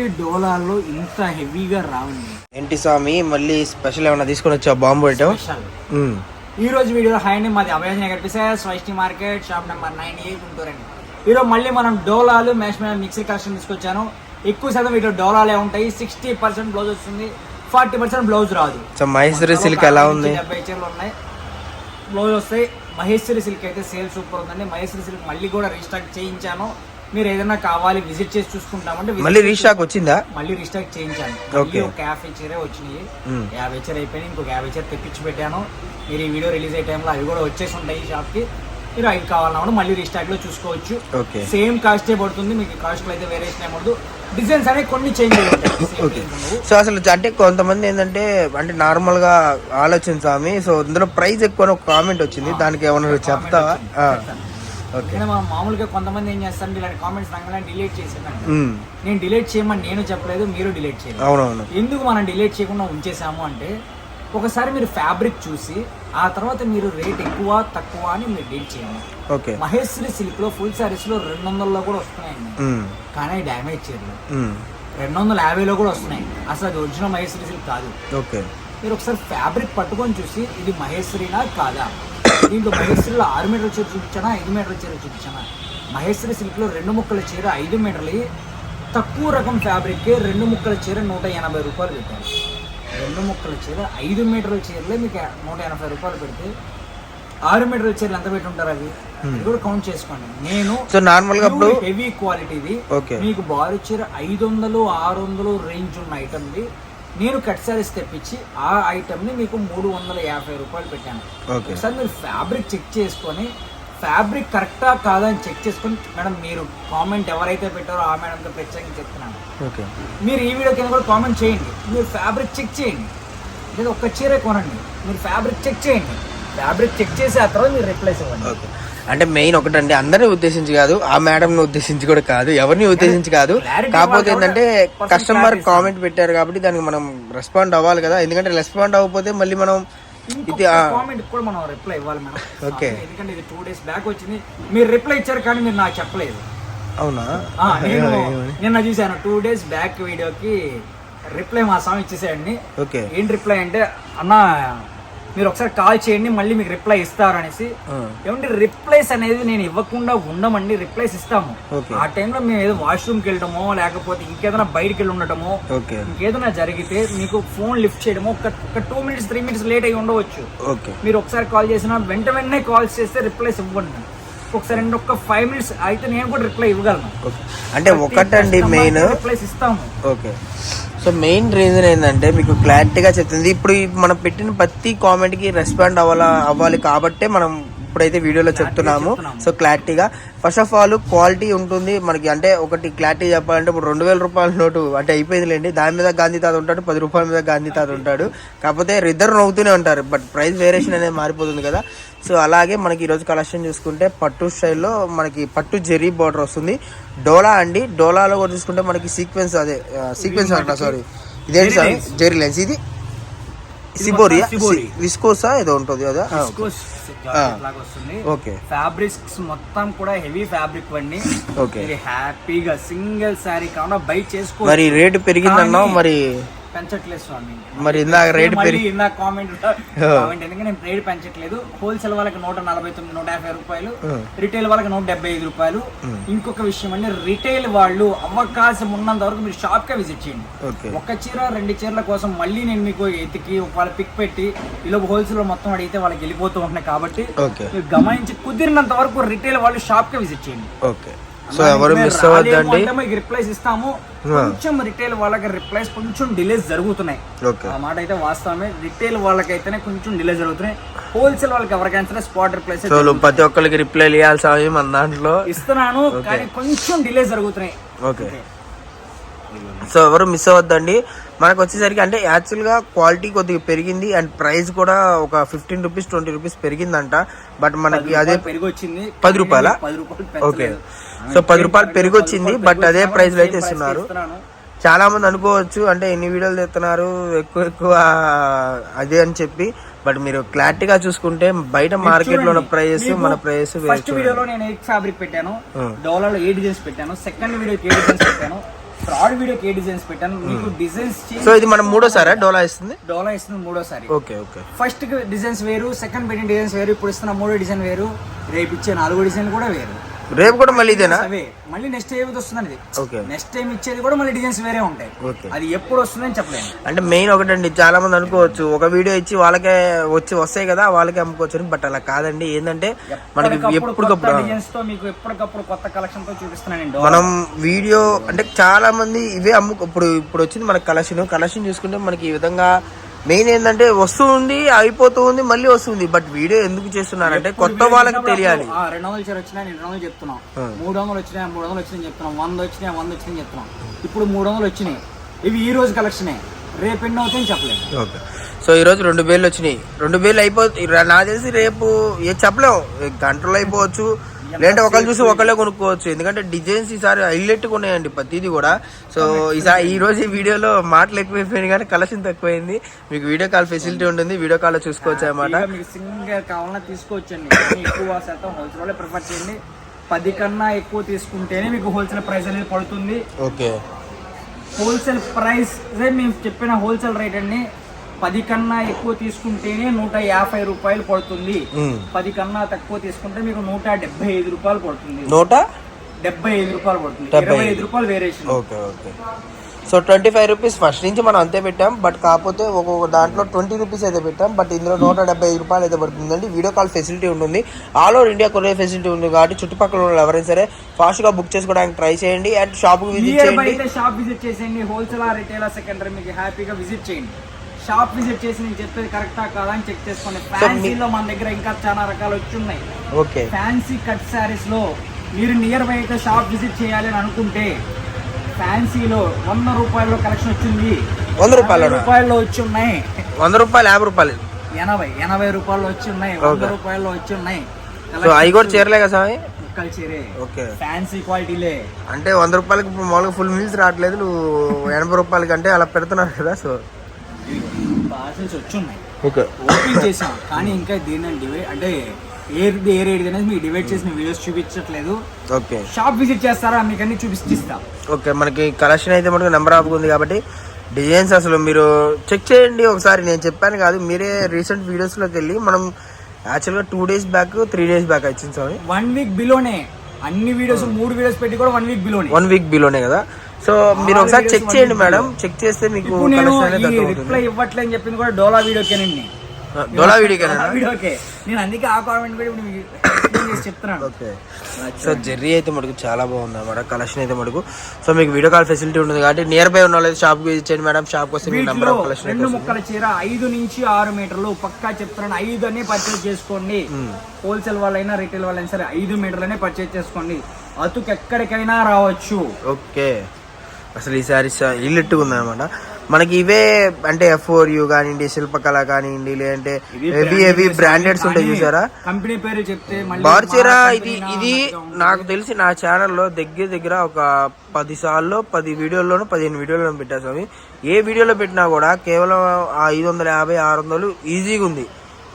Only డోలాలో ఇంత హెవీగా రావండి. ఏంటి స్వామి మళ్ళీ స్పెషల్ ఏమన్నా తీసుకొని వచ్చా బాంబు ఐటమ్? ఈ రోజు వీడియో హాయ్ అండి, మాది అభయాజ్ నగర్ పిసెస్ వైష్ణవి మార్కెట్ షాప్ నెంబర్ 98 గుంటూరండి. ఈరోజు మళ్ళీ మనం డోలాలు మిక్సీ కలెక్షన్ తీసుకొచ్చాను. ఎక్కువ శాతం వీటిలో డోలాలే ఉంటాయి. 60% బ్లౌజ్ వస్తుంది, 40% బ్లౌజ్ రాదు. మహేశ్వరి సిల్క్ ఎలా ఉంది? 70 చీరలు ఉన్నాయి, బ్లౌజ్ వస్తాయి. మహేశ్వరి సిల్క్ అయితే సేల్ సూపర్ ఉందండి. మహేశ్వరి సిల్క్ మళ్ళీ కూడా రీస్టాక్ చేయించాను. మీరు ఏదైనా కావాలి విజిట్ చేసి చూసుకుంటామంటే మళ్ళీ రీస్టాక్ వచ్చిందా? మళ్ళీ రీస్టాక్ చేయించాను. ఒక 50 చీరే వచ్చినాయి, 50 చీర అయిపోయినాయి. ఇంకొక 50 చీర తెప్పించి పెట్టాను. మీరు ఈ వీడియో రిలీజ్ అయ్యే టైంలో అవి కూడా వచ్చేసి ఉంటాయి షాప్ కి. మీరు అవి కావాలన్నా మళ్ళీ రీస్టాక్ లో చూసుకోవచ్చు. సేమ్ కాస్టే పడుతుంది, మీకు కాస్ట్ లో అయితే వేరియేషన్ ఏమవుతుంది. డిజైన్స్ అనేవి కొన్ని చేంజ్ అవుతాయి. సో అసలు అంటే కొంతమంది ఏంటంటే అంటే నార్మల్ గా ఆలోచన స్వామి, సో ఇందులో ప్రైస్ ఎక్కువ ఒక కామెంట్ వచ్చింది, దానికి ఏమన్నా చెప్తావా? మనం మామూలుగా కొంతమంది ఏం చేస్తారంటే ఇలాంటి కామెంట్స్ రంగానే డిలీట్ చేసేదాన్ని. నేను డిలీట్ చేయమని నేను చెప్పలేదు, మీరు డిలీట్ చేయలేదు. అవునవును. ఎందుకు మనం డిలీట్ చేయకుండా ఉంచేసాము అంటే, ఒకసారి మీరు ఫ్యాబ్రిక్ చూసి ఆ తర్వాత మీరు రేట్ ఎక్కువ తక్కువ అని మీరు డీల్ చేయండి. మహేశ్వరి సిల్క్ లో ఫుల్ సారీస్ లో 200లో కూడా వస్తున్నాయండి, కానీ డ్యామేజ్ చీరలు 250లో కూడా వస్తున్నాయి. అసలు అది ఒరిజినల్ మహేశ్వరి సిల్క్ కాదు. మీరు ఒకసారి ఫ్యాబ్రిక్ పట్టుకొని చూసి ఇది మహేశ్వరినా కాదా. దీంట్లో మహేశ్వరిలో 6 మీటర్ల చీర చూపించానా, 5 మీటర్ల చీర చూపించానా? మహేశ్వరి సిల్క్ లో 2 ముక్కల చీర 5 మీటర్లు, తక్కువ రకం ఫ్యాబ్రిక్ 2 ముక్కల చీర 180 రూపాయలు పెట్టారు. 2 ముక్కల చీర 5 మీటర్ల చీరలే మీకు 180 రూపాయలు పెడితే 6 మీటర్ల చీరలు ఎంత పెట్టి ఉంటారు? అవి కూడా కౌంట్ చేసుకోండి. నేను నార్మల్ గా హెవీ క్వాలిటీది మీకు బారు చీర 500, 600 రేంజ్ ఉన్న ఐటమ్ ది నేను కట్ సారీస్ తెప్పించి ఆ ఐటమ్ ని మీకు 350 రూపాయలు పెట్టాను. ఒకసారి మీరు ఫ్యాబ్రిక్ చెక్ చేసుకొని ఫ్యాబ్రిక్ కరెక్టా కాదా అని చెక్ చేసుకొని, మేడం మీరు కామెంట్ ఎవరైతే పెట్టారో ఆ మేడంతో ప్రత్యేకంగా చెప్తున్నాను, మీరు ఈ వీడియో కింద కూడా కామెంట్ చేయండి. మీరు ఫ్యాబ్రిక్ చెక్ చేయండి, లేదా ఒక్క చీరే కొనండి, మీరు ఫ్యాబ్రిక్ చెక్ చేయండి. ఫ్యాబ్రిక్ చెక్ చేసి ఆ తర్వాత మీరు రిప్లైస్ ఇవ్వండి. అంటే మెయిన్ ఒకటండి, అందరిని ఉద్దేశించి కాదు, ఆ మేడం ని ఉద్దేశించి కూడా కాదు, ఎవరిని ఉద్దేశించి కాదు. కాకపోతే ఏంటంటే కస్టమర్ కామెంట్ పెట్టారు కాబట్టి దానికి మనం రెస్పాండ్ అవ్వాలి కదా. ఎందుకంటే రెస్పాండ్ అవ్వకపోతే మళ్ళీ మనం ఇది కామెంట్ కూడా మనం రిప్లై ఇవ్వాలి మేడం. ఎందుకంటే ఇది 2 days బ్యాక్ వచ్చింది, మీరు రిప్లై ఇచ్చారు కానీ మీరు నాకు చెప్పలేదు. అవునా? నేను నిన్న చూసాను 2 days బ్యాక్ వీడియోకి రిప్లై మా స్వామి ఇచ్చేసేయండి. ఏంటి రిప్లై అంటే, అన్న మీరు ఒకసారి కాల్ చేయండి మళ్ళీ మీకు రిప్లై ఇస్తారు అనేసి. ఏమంటే రిప్లైస్ అనేది నేను ఇవ్వకుండా ఉండమండి, రిప్లైస్ ఇస్తాము. ఆ టైంలో మేము ఏదో వాష్రూమ్కి వెళ్ళడమో లేకపోతే ఇంకేదైనా బయటకు వెళ్ళి ఉండటమో ఇంకేదైనా జరిగితే మీకు ఫోన్ లిఫ్ట్ చేయడమో ఒక 2 minutes 3 minutes లేట్ అయ్యి ఉండవచ్చు. మీరు ఒకసారి కాల్ చేసినా వెంటనే కాల్స్ చేస్తే రిప్లైస్ ఇవ్వండి. ఒకసారి ఒక 5 minutes అయితే నేను కూడా రిప్లై ఇవ్వగలను. అంటే ఒకటండి మెయిన్ రిప్లైస్ ఇస్తాము. సో మెయిన్ రీజన్ ఏంటంటే మీకు క్లారిటీగా చెప్తుంది. ఇప్పుడు మనం పెట్టిన ప్రతి కామెంట్ కి రెస్పాండ్ అవ్వాలి కాబట్టే మనం ఇప్పుడైతే వీడియోలో చెప్తున్నాము. సో క్లారిటీగా ఫస్ట్ ఆఫ్ ఆల్ క్వాలిటీ ఉంటుంది మనకి. అంటే ఒకటి క్లారిటీ చెప్పాలంటే ఇప్పుడు 2000 రూపాయల నోటు అంటే అయిపోయిందిలేండి, దాని మీద గాంధీ తాత ఉంటాడు, 10 రూపాయల మీద గాంధీ తాత ఉంటాడు. కాకపోతే ఇద్దరు నవ్వుతూనే ఉంటారు, బట్ ప్రైస్ వేరియేషన్ అనేది మారిపోతుంది కదా. సో అలాగే మనకి ఈరోజు కలెక్షన్ చూసుకుంటే పట్టు స్టైల్లో మనకి పట్టు జెరీ బార్డర్ వస్తుంది. డోలా అండి, డోలాలో కూడా చూసుకుంటే మనకి సీక్వెన్స్ సీక్వెన్స్ అంట, సారీ ఇదేంటి సార్ జెరీ లైన్స్, ఇది సిబోరియా విస్కోసా ఏదో ఉంటుంది కదా. ఫ్యాబ్రిక్స్ మొత్తం కూడా హెవీ ఫ్యాబ్రిక్ అండి. హ్యాపీగా సింగిల్ శారీ కాకుండా బై చేసుకో. మరి రేటు పెరిగిందన్నావు, మరి పెంచట్లేదు స్వామి. మరి ఇందాక రేట్ ఇందాక కామెంట్ ఎందుకంటే నేను రేట్ పెంచట్లేదు. హోల్సేల్ వాళ్ళకి 149, 150 రూపాయలు, రిటైల్ వాళ్ళకి 175 రూపాయలు. ఇంకొక విషయం అండి, రిటైల్ వాళ్ళు అవకాశం ఉన్నంత వరకు మీరు షాప్ కే విజిట్ చేయండి. ఒక చీర 2 చీరల కోసం మళ్ళీ నేను మీకు ఎతికి వాళ్ళ పిక్ పెట్టి ఇలా హోల్సేల్ మొత్తం అడిగితే వాళ్ళకి వెళ్ళిపోతూ ఉంటున్నాయి. కాబట్టి మీరు గమనించి కుదిరినంత వరకు రిటైల్ వాళ్ళు షాప్ కే విజిట్ చేయండి. సో ఎవరు మిస్ అవ్వద్దండి, రిప్లైస్ ఇస్తాము. కొంచెం రిటైల్ వాళ్ళకి రిప్లైస్ కొంచెం డిలేస్ జరుగుతున్నాయి, ఆ మాట అయితే వాస్తవమే. రిటైల్ వాళ్ళకైతేనే కొంచెం డిలే జరుగుతున్నాయి. హోల్సేల్ వాళ్ళకి ఎవరికైనా స్పాట్ రిప్లైస్ ప్రతి ఒక్కరికి రిప్లై ఇవ్వాల్సి మన దాంట్లో ఇస్తున్నాను, కానీ కొంచెం డిలే జరుగుతున్నాయి. సో ఎవరు మిస్ అవ్వద్దండి. మనకు వచ్చేసరికి అంటే యాక్చువల్గా క్వాలిటీ కొద్దిగా పెరిగింది అండ్ ప్రైస్ కూడా ఒక 15 రూపీస్ 20 రూపీస్ పెరిగిందంట. బట్ మనకి అదే పెరిగొచ్చింది 10 రూపాయల. ఓకే, సో 10 రూపాయలు పెరిగొచ్చింది, బట్ అదే ప్రైస్ లో అయితే ఇస్తున్నారు. చాలా మంది అనుకోవచ్చు అంటే ఎన్ని వీడియోలు తెస్తున్నారు ఎక్కువ అదే అని చెప్పి, బట్ మీరు క్లారిటీగా చూసుకుంటే బయట మార్కెట్ లో ఉన్న ప్రైస్ మన ప్రైస్. ఫస్ట్ వీడియోలో నేను 8 ఫ్యాబ్రిక్ పెట్టాను, డోలాలో 8 డిజైన్స్ పెట్టాను. సెకండ్ వీడియోకి 8 డిజైన్స్ పెట్టాను. ఫ్రాడ్ వీడియోకి ఏ డిజైన్స్ పెట్టాను మీకు డిజైన్స్. సో ఇది మనం మూడోసారా డోలా ఇస్తుంది? డోలా ఇస్తుంది మూడోసారి. Okay okay. ఫస్ట్ డిజైన్స్ వేరు, సెకండ్ పెట్టిన డిజైన్స్ వేరు, ఇప్పుడు ఇస్తున్న మూడో డిజైన్ వేరు, రేపు ఇచ్చే 4 డిజైన్ కూడా వేరు. రేపు కూడా మళ్ళీ ఇదేనా? అవే మళ్ళీ నెక్స్ట్ ఏది వస్తుంది. ఓకే. నెక్స్ట్ టైం ఇచ్చేది కూడా మళ్ళీ డిజైన్స్ వేరే ఉంటాయి. అది ఎప్పుడు వస్తుందని చెప్పలేము. అంటే మెయిన్ ఒకటండి, చాలా మంది అనుకోవచ్చు ఒక వీడియో ఇచ్చి వాళ్ళకే వస్తాయి కదా వాళ్ళకే అమ్ముకోవచ్చు, బట్ అలా కాదండి. ఏంటంటే మనకి ఎప్పటికప్పుడు డిజైన్స్ తో మీకు ఎప్పటికప్పుడు కొత్త కలెక్షన్ తో చూపిస్తున్నాను. మనం వీడియో అంటే చాలా మంది ఇవే ఇప్పుడు వచ్చింది మనకి కలెక్షన్ చూసుకుంటే మనకి ఈ విధంగా మెయిన్ ఏంటంటే వస్తుంది అయిపోతూ ఉంది మళ్ళీ వస్తుంది, బట్ వీడియో ఎందుకు చేస్తున్నారంటే కొత్త వాళ్ళకి తెలియాలి. 200 చీర వచ్చినా నేను 200 చెప్తున్నాం, 300 వచ్చినా 300 వచ్చినాయి చెప్తున్నాం, 100 వచ్చినా 100 వచ్చినాయి చెప్తున్నాం. ఇప్పుడు 300 వచ్చినాయి, ఇవి ఈ రోజు కలెక్షనే, రేపు ఎన్ని అవుతాయని చెప్పలేదు. ఓకే. సో ఈ రోజు 2000 వచ్చినాయి, 2000 అయిపోతుంది నాకు తెలిసి. రేపు చెప్పలేము, గంటలో అయిపోవచ్చు, లేదంటే ఒకళ్ళు చూసి ఒకళ్ళే కొనుక్కోవచ్చు. ఎందుకంటే డిజైన్స్ ఈసారి హైలైట్ ఉన్నాయండి ప్రతిదీ కూడా. సో ఈ రోజు ఈ వీడియోలో మాటలు ఎక్కువైపోయినాయి కానీ కలెక్షన్ తక్కువైంది. మీకు వీడియో కాల్ ఫెసిలిటీ ఉంటుంది, వీడియో కాల్ లో చూసుకోవచ్చు అన్నమాట. మీకు సింగిల్ కావాలన్నా తీసుకోవచ్చండి, ఎక్కువ శాతం హోల్సేల్ ప్రిఫర్ చేయండి. 10 కన్నా ఎక్కువ తీసుకుంటేనే మీకు హోల్సేల్ ప్రైస్ అనేది పడుతుంది. ఓకే. హోల్సేల్ ప్రైస్ మేము చెప్పిన హోల్సేల్ రేట్ అండి. 10 కన్నా ఎక్కువ తీసుకుంటేనే 150 రూపాయలు పడుతుంది. 10 కన్నా తక్కువ తీసుకుంటే మీకు 175 రూపాయలు పడుతుంది. 175 రూపాయలు పడుతుంది, 25 రూపాయలు variation. Okay okay. So 25 rupees first నుంచి మనం అంతే పెట్టాం, బట్ కాకపోతే ఒక్కొక్క దాంట్లో 20 రూపీస్ అయితే పెట్టాం, బట్ ఇందులో 175 రూపాయలు అయితే పడుతుందండి. వీడియో కాల్ ఫెసిలిటీ ఉంటుంది, all over India courier facility ఉంది కాబట్టి చుట్టుపక్కల ఉన్న ఎవరైనా సరే ఫాస్ట్ గా బుక్ చేసుకోవడానికి ట్రై చేయండి. అండ్ షాప్ విజిట్ చేయండి, షాప్ విజిట్ చేసేయండి. హోల్సేల్ రిటైల్ సెకండరీ మీకు హ్యాపీగా విజిట్ చేయండి. షాప్ విజిట్ చేసి నేను చెప్పేది కరెక్టా కాదా అని చెక్ చేసుకోండి. ఫ్యాన్సీలో మన దగ్గర ఇంకా చాలా రకాలు వచ్చి ఉన్నాయి. ఓకే. ఫ్యాన్సీ కట్ శారీస్ లో మీరు నియర్ బై అయితే షాప్ విజిట్ చేయాలి అని అనుకుంటే ఫ్యాన్సీలో 100 రూపాయల్లో కలెక్షన్ వచ్చింది. 100 రూపాయల్లో వచ్చి ఉన్నాయి. 100 రూపాయలు 50 రూపాయలు 80 రూపాయల్లో వచ్చి ఉన్నాయి. 100 రూపాయల్లో వచ్చి ఉన్నాయి. అవి కూడా చీరలే కదా స్వామి? చీరే. ఓకే. ఫ్యాన్సీ క్వాలిటీలే. అంటే 100 రూపాయలకి ఇప్పుడు మామూలుగా ఫుల్ మీల్స్ రావట్లేదు, నువ్వు 80 రూపాయలకి అంటే అలా పెడుతున్నారు కదా. సో పార్సల్స్ వచ్చి ఉన్నాయి, ఓకే, ఓపెన్ చేసాం కానీ ఇంకా దీన్ని అంటే ఏ రేట్ అనేది మీకు డివైడ్ చేసిన వీడియోస్ చూపించట్లేదు. ఓకే. షాప్ విజిట్ చేస్తారా మీకు అన్ని చూపిస్తా. ఓకే. మనకి కలెక్షన్ అయితే మనకు నెంబర్ ఆఫ్ ఉంది కాబట్టి డిజైన్స్ అసలు మీరు చెక్ చేయండి ఒకసారి. నేను చెప్పాను కాదు, మీరే రీసెంట్ వీడియోస్ లోకి వెళ్ళి మనం యాక్చువల్గా 2 days బ్యాక్ 3 days బ్యాక్ వచ్చింది సార్. 1 week బిలోనే అన్ని వీడియోస్, 3 వీడియోస్ పెట్టి కూడా 1 week బిలోనే. 1 week బిలోనే కదా. సో మీరు ఒకసారి చెక్ చేయండి మేడం, చెక్ చేస్తే మీకు రిప్లై ఇవ్వట్లే అని చెప్పింది కూడా డోలా వీడియోకేనండి. డోలా వీడియోకే నేను అందుకే ఆ కామెంట్ కూడా ఇప్పుడు మీకు చెప్తున్నాను. ఓకే. సో జెర్రీ అయితే మటుకు చాలా బాగుంది అన్నమాట, కలెక్షన్ అయితే మటుకు. సో మీకు వీడియో కాల్ ఫెసిలిటీ ఉంటుంది కాబట్టి నియర్ బై ఉన్న వాళ్ళు షాప్ కి ఇచ్చేయండి మేడం. షాప్ వస్తే మీకు నెంబర్ ఆఫ్ కలెక్షన్. 2 ముక్కల చీర 5 నుంచి 6 మీటర్లు పక్కా చెప్తున్నాను. 5 అనే పర్చేజ్ చేసుకోండి. హోల్సేల్ వాళ్ళైనా రిటైల్ వాళ్ళైనా సరే 5 మీటర్లనే పర్చేజ్ చేసుకోండి. అతుకు ఎక్కడికైనా రావచ్చు. ఓకే. అసలు ఈ శారీస్ ఇల్లుట్టుగా ఉందన్నమాట. మనకి ఇవే అంటే F4U కానివ్వండి, శిల్పకళ కానివ్వండి, లేదంటే హెవీ బ్రాండెడ్స్ ఉంటాయి చూసారా. కంపెనీ పేరు చెప్తే బార్చీరా. ఇది నాకు తెలిసి నా ఛానల్లో దగ్గర ఒక 10 సార్లు 10 వీడియోల్లోనూ 15 వీడియోలను పెట్టా స్వామి. ఏ వీడియోలో పెట్టినా కూడా కేవలం 550 600 ఈజీగా ఉంది.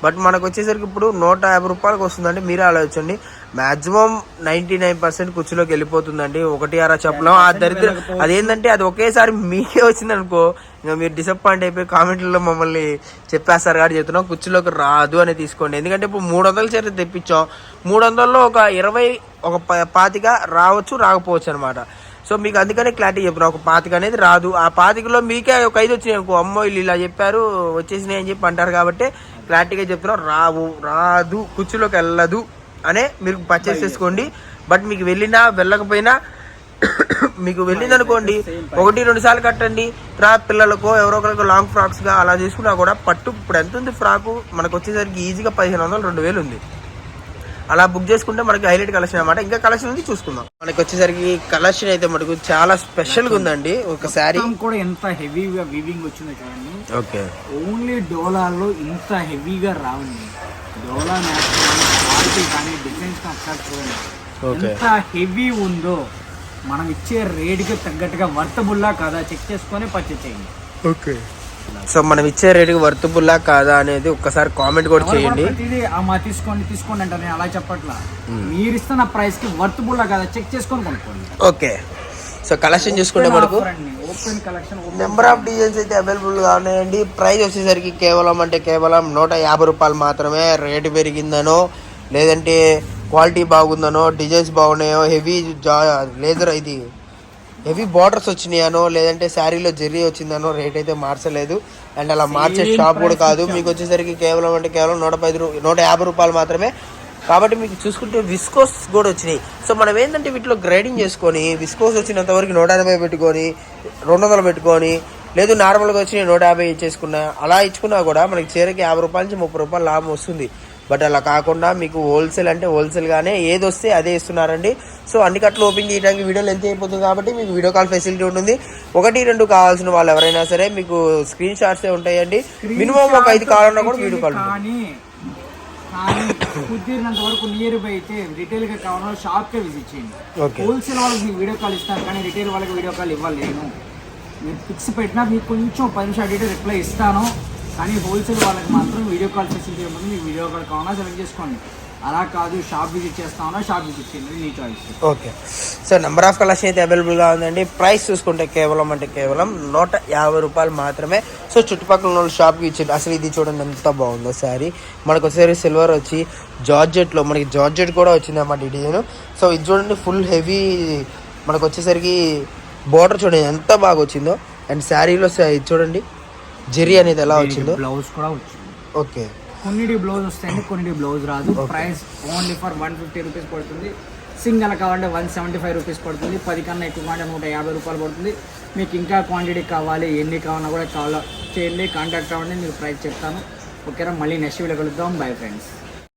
బట్ మనకు వచ్చేసరికి ఇప్పుడు 150 రూపాయలకు వస్తుందండి. మీరే ఆలోచించండి, మాక్సిమం 99% కుర్చీలోకి వెళ్ళిపోతుందండి. 1 అర చెప్పలేం. ఆ దరిద్రం అదేంటంటే అది ఒకేసారి మీకే వచ్చింది అనుకో, ఇంకా మీరు డిసప్పాయింట్ అయిపోయి కామెంట్లలో మమ్మల్ని చెప్పేస్తారు కాబట్టి చెప్తున్నాం, కుర్చీలోకి రాదు అని తీసుకోండి. ఎందుకంటే ఇప్పుడు 300 చీర తెప్పించాం, 300లో ఒక 20 ఒక 25 రావచ్చు రాకపోవచ్చు అనమాట. సో మీకు అందుకనే క్లారిటీ చెప్తున్నా, ఒక 25 అనేది రాదు. ఆ 25లో మీకే ఒక 5 వచ్చినాయి అనుకో, అమ్మో వీళ్ళు ఇలా చెప్పారు వచ్చేసినాయి అని చెప్పి అంటారు కాబట్టి క్లారిటీగా చెప్తున్నాం, రాదు కుర్చీలోకి వెళ్ళదు అనే మీరు పర్చేస్ చేసుకోండి. బట్ మీకు వెళ్ళకపోయినా మీకు వెళ్ళింది అనుకోండి 1-2 సార్లు కట్టండి. తర్వాత పిల్లలకో ఎవరో ఒకరికి లాంగ్ ఫ్రాక్స్ గా అలా తీసుకున్నా కూడా పట్టు ఇప్పుడు ఎంత ఉంది ఫ్రాకు మనకు వచ్చేసరికి ఈజీగా 1500-2000 ఉంది. అలా బుక్ చేసుకుంటే మనకి హైలైట్ కలెక్షన్ అనమాట. ఇంకా కలెక్షన్ ఉంది చూసుకుందాం. మనకి వచ్చేసరికి కలెక్షన్ అయితే మనకు చాలా స్పెషల్ గా ఉందండి. ఒక శారీ కూడా ఎంత హెవీగా వీవింగ్ వచ్చిందో చూడండి. ఓకే. ఓన్లీ డోలాలో ఇంత హెవీగా రావండి. డోలా క్వాలిటీ కానీ డిజైన్స్ ఒకసారి చూడండి ఎంత హెవీ ఉందో. మనం ఇచ్చే రేట్కి తగ్గట్టుగా వర్తబుల్లా కాదా చెక్ చేసుకొని పర్చేస్ చేయండి. ఓకే. సో మనం ఇచ్చే రేటుకి వర్తబుల్లా కాదా అనేది ఒక్కసారి కామెంట్ కూడా చేయండి. తీసుకోండి అంటే నేను అలా చెప్పట్లా, మీరు ఇస్తున్న ప్రైస్ కి వర్తబుల్లా కాదా చెక్ చేసుకొని కొనుక్కోండి. ఓకే. సో కలెక్షన్ చూసుకుంటే మనకు open collection number of designs అయితే అవైలబుల్ గా ఉన్నాయండి. ప్రైస్ వచ్చేసరికి కేవలం 150 రూపాయలు మాత్రమే. రేటు పెరిగిందనో లేదంటే క్వాలిటీ బాగుందనో డిజైన్స్ బాగున్నాయో లేజర్ ఇది హెవీ బార్డర్స్ వచ్చినాయనో లేదంటే శారీలో జెర్రీ వచ్చిందనో రేట్ అయితే మార్చలేదు. అండ్ అలా మార్చే షాప్ కూడా కాదు. మీకు వచ్చేసరికి కేవలం 150 రూపాయలు మాత్రమే. కాబట్టి మీకు చూసుకుంటే విస్కోస్ కూడా వచ్చినాయి. సో మనం ఏంటంటే వీటిలో గ్రేడింగ్ చేసుకొని విస్కోస్ వచ్చినంత వరకు 180 పెట్టుకొని 200 పెట్టుకొని లేదు నార్మల్గా వచ్చి 150 ఇచ్చేసుకున్నా అలా ఇచ్చుకున్నా కూడా మనకి చీరకి 50 రూపాయల నుంచి 30 రూపాయలు లాభం వస్తుంది. బట్ అలా కాకుండా మీకు హోల్సేల్ అంటే హోల్సేల్గానే ఏది వస్తే అదే ఇస్తున్నారండి. సో అన్ని కట్లు ఓపెన్ చేయడానికి వీడియోలు ఎంత అయిపోతుంది కాబట్టి మీకు వీడియో కాల్ ఫెసిలిటీ ఉంటుంది. 1-2 కావాల్సిన వాళ్ళు ఎవరైనా సరే మీకు స్క్రీన్ షాట్సే ఉంటాయండి. మినిమం ఒక 5 కావాలన్నా కూడా వీడియో కాల్. కానీ కుదిరినంత వరకు నియర్ బై అయితే రిటైల్ గా కావాలన్నా షాప్ కే విజిట్ చేయండి. హోల్సేల్ వాళ్ళకి మీకు వీడియో కాల్ ఇస్తాను కానీ రిటైల్ వాళ్ళకి వీడియో కాల్ ఇవ్వలేను. మీరు ఫిక్స్ పెట్టినా మీకు కొంచెం 10 నిమిషాలు డీటెయిల్ రిప్లై ఇస్తాను. కానీ హోల్సేల్ వాళ్ళకి మాత్రం వీడియో కాల్ ఫెసిలిటీ ఉంటుంది. మీకు వీడియో కాల్ కావాలన్నా సెలెక్ట్ చేసుకోండి. అలా కాదు షాప్ విజిట్ చేస్తామన్నా షాప్ విజిట్ చేయండి, మీ choice. Okay. So number of colours అయితే అవైలబుల్గా ఉందండి. ప్రైస్ చూసుకుంటే కేవలం 150 రూపాయలు మాత్రమే. సో చుట్టుపక్కల ఉన్న షాప్కి ఇచ్చేది. అసలు ఇది చూడండి ఎంత బాగుందో శారీ. మనకు వచ్చేసరికి సిల్వర్ వచ్చి జార్జెట్లో మనకి జార్జెట్ కూడా వచ్చింది అన్నమాట ఈ డిజైన్. సో ఇది చూడండి ఫుల్ హెవీ మనకు వచ్చేసరికి బోర్డర్ చూడండి ఎంత బాగా వచ్చిందో. అండ్ శారీలో ఇది చూడండి జెరీ అనేది ఎలా వచ్చిందో. బ్లౌజ్ కూడా వచ్చింది. ఓకే. కొన్నిటి బ్లౌజ్ వస్తాయండి, కొన్నిటి బ్లౌజ్ రాదు. ప్రైస్ ఓన్లీ ఫర్ 150 రూపీస్ పడుతుంది. సింగల్ కావాలంటే 175 రూపీస్ పడుతుంది. 10 కన్నా ఎక్కువ అంటే 150 రూపాయలు పడుతుంది. మీకు ఇంకా క్వాంటిటీ కావాలి, ఎన్ని కావాలన్నా కూడా కాల్ చేయండి, కాంటాక్ట్ అవ్వండి, మీకు ప్రైస్ చెప్తాను. ఓకేనా? మళ్ళీ నెక్స్ట్ వీడియో కలుద్దాం. Bye friends.